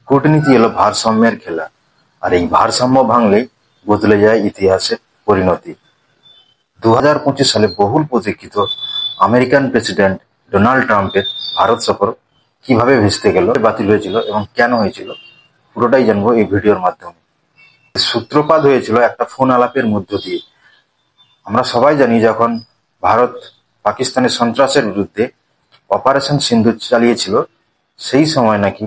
কূটনীতি হলো ভারসাম্যের খেলা, আর এই ভারসাম্য ভাঙলেই বদলে যায় ইতিহাসের পরিণতি। 2025 সালে বহুল প্রতীক্ষিত আমেরিকান প্রেসিডেন্ট ডোনাল্ড ট্রাম্পের ভারত সফর কিভাবে ভেস্তে গেল, বাতিল হয়েছিল এবং কেন হয়েছিল, পুরোটাই জানবো এই ভিডিওর মাধ্যমে। সূত্রপাত হয়েছিল একটা ফোন আলাপের মধ্য দিয়ে। আমরা সবাই জানি, যখন ভারত পাকিস্তানের সন্ত্রাসের বিরুদ্ধে অপারেশন সিন্দুর চালিয়েছিল, সেই সময় নাকি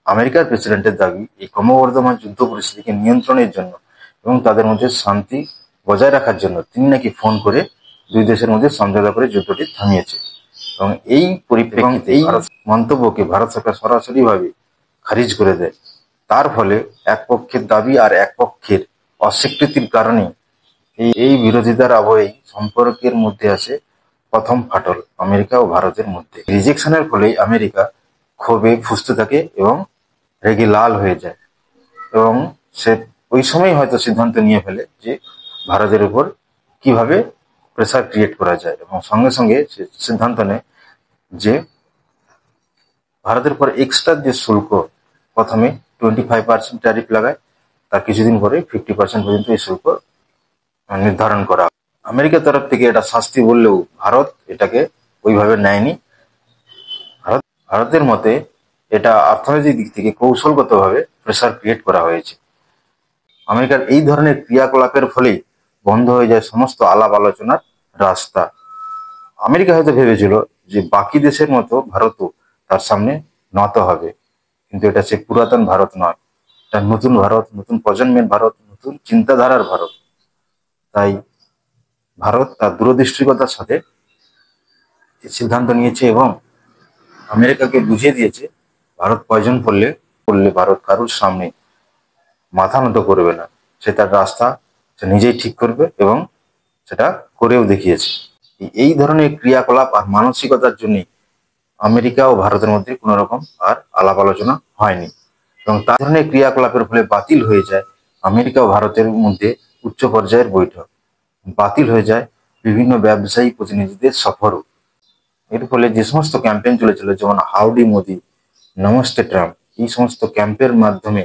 আমেরিকার প্রেসিডেন্টের দাবি এই ক্রমবর্ধমান যুদ্ধ পরিস্থিতিকে নিয়ন্ত্রণের জন্য এবং তাদের মধ্যে শান্তি বজায় রাখার জন্য তিনি নাকি ফোন করে দুই দেশের মধ্যে সমঝোতা করে যুদ্ধটি থামিয়েছে। এবং এই পরিপ্রেক্ষিতে এই মন্তব্যকে ভারত সরকার সরাসরিভাবে খারিজ করে দেয়। তার ফলে এক পক্ষের দাবি আর এক পক্ষের অস্বীকৃতির কারণে এই বিরোধিতার আবহেই সম্পর্কের মধ্যে আসে প্রথম ফাটল আমেরিকা ও ভারতের মধ্যে। রিজেকশনের ফলেই আমেরিকা ক্ষোভে ফুঁসতে থাকে এবং রেগে লাল হয়ে যায়, এবং সে ওই সময় হয়তো সিদ্ধান্ত নিয়ে ফেলে যে ভারতের উপর কিভাবে প্রেসার ক্রিয়েট করা যায়, এবং সঙ্গে সঙ্গে সে সিদ্ধান্ত নেয় যে ভারতের উপর এক্সট্রা যে শুল্ক, প্রথমে 25% ট্যারিফ লাগায়, তার কিছুদিন পরে 50% পর্যন্ত এই শুল্ক নির্ধারণ করা। আমেরিকার তরফ থেকে এটা শাস্তি বললেও ভারত এটাকে ওইভাবে নেয়নি। ভারতের মতে এটা অর্থনৈতিক দিক থেকে কৌশলগতভাবে প্রেসার ক্রিয়েট করা হয়েছে। আমেরিকার এই ধরনের ক্রিয়াকলাপের ফলেই বন্ধ হয়ে যায় সমস্ত আলাপ আলোচনার রাস্তা। আমেরিকা হয়তো ভেবেছিল যে বাকি দেশের মতো ভারতও তার সামনে নত হবে, কিন্তু এটা সে পুরাতন ভারত নয়, এটা নতুন ভারত, নতুন প্রজন্মের ভারত, নতুন চিন্তাধারার ভারত। তাই ভারত তার দূরদৃষ্টিকতার সাথে সিদ্ধান্ত নিয়েছে এবং আমেরিকাকে বুঝিয়ে দিয়েছে ভারত প্রয়োজন পড়লে ভারত কারুর সামনে মাথা নত করবে না, সে তার রাস্তা সে নিজেই ঠিক করবে এবং সেটা করেও দেখিয়েছে। এই ধরনের ক্রিয়াকলাপ আর মানসিকতার জন্য আমেরিকা ও ভারতের মধ্যে কোনো রকম আর আলাপ আলোচনা হয়নি, এবং তার ধরনের ক্রিয়াকলাপের ফলে বাতিল হয়ে যায় আমেরিকা ও ভারতের মধ্যে উচ্চ পর্যায়ের বৈঠক, বাতিল হয়ে যায় বিভিন্ন ব্যবসায়ী প্রতিনিধিদের সফরও। এর ফলে যে সমস্ত ক্যাম্পেইন চলেছিল, যেমন হাউডি মোদি, নমস্তে ট্রাম্প, এই সমস্ত ক্যাম্পের মাধ্যমে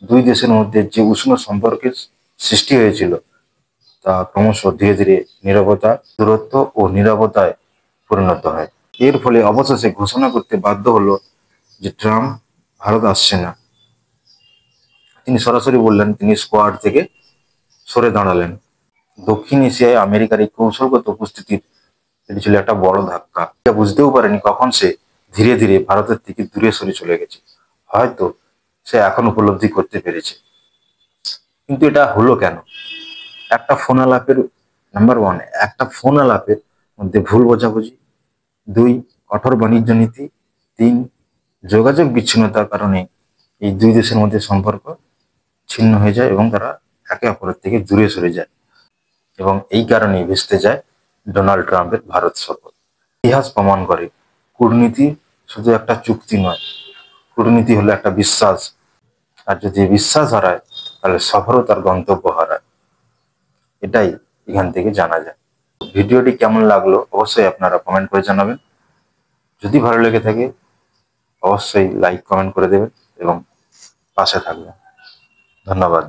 দুই দেশের মধ্যে যে উষ্ণ সম্পর্কের সৃষ্টি হয়েছিল, তা ক্রমশ ধীরে ধীরে নীরবতা, দূরত্ব ও নীরবতায় পরিণত হয়। এর ফলে অবশেষে ঘোষণা করতে বাধ্য হলো যে ট্রাম্প ভারত আসছে না। তিনি সরাসরি বললেন তিনি স্কোয়াড থেকে সরে দাঁড়ালেন। দক্ষিণ এশিয়ায় আমেরিকার এই কৌশলগত উপস্থিতির এটি ছিল একটা বড় ধাক্কা। এটা বুঝতেও পারেনি কখন সে ধীরে ধীরে ভারতের থেকে দূরে সরে চলে গেছে। হয়তো সে এখন উপলব্ধি করতে পেরেছে। কিন্তু এটা হলো কেন? একটা ফোন আলাপের নাম্বার ওয়ান, একটা ফোন আলাপের মধ্যে ভুল বোঝাবুঝি, 2 কঠোর বাণিজ্য নীতি, 3 যোগাযোগ বিচ্ছিন্নতার কারণে এই দুই দেশের মধ্যে সম্পর্ক ছিন্ন হয়ে যায় এবং তারা একে অপরের থেকে দূরে সরে যায়, এবং এই কারণেই ভেস্তে যায় ডোনাল্ড ট্রাম্পের ভারত সফর। ইতিহাস প্রমাণ করে কূটনীতি শুধু একটা চুক্তি নয়, কূটনীতি হলো একটা বিশ্বাস, আর যদি বিশ্বাস হারায় তাহলে সফরও তার গন্তব্য হারায়। এটাই এখান থেকে জানা যায়। ভিডিওটি কেমন লাগলো অবশ্যই আপনারা কমেন্ট করে জানাবেন। যদি ভালো লেগে থাকে অবশ্যই লাইক কমেন্ট করে দেবেন এবং পাশে থাকবেন। ধন্যবাদ।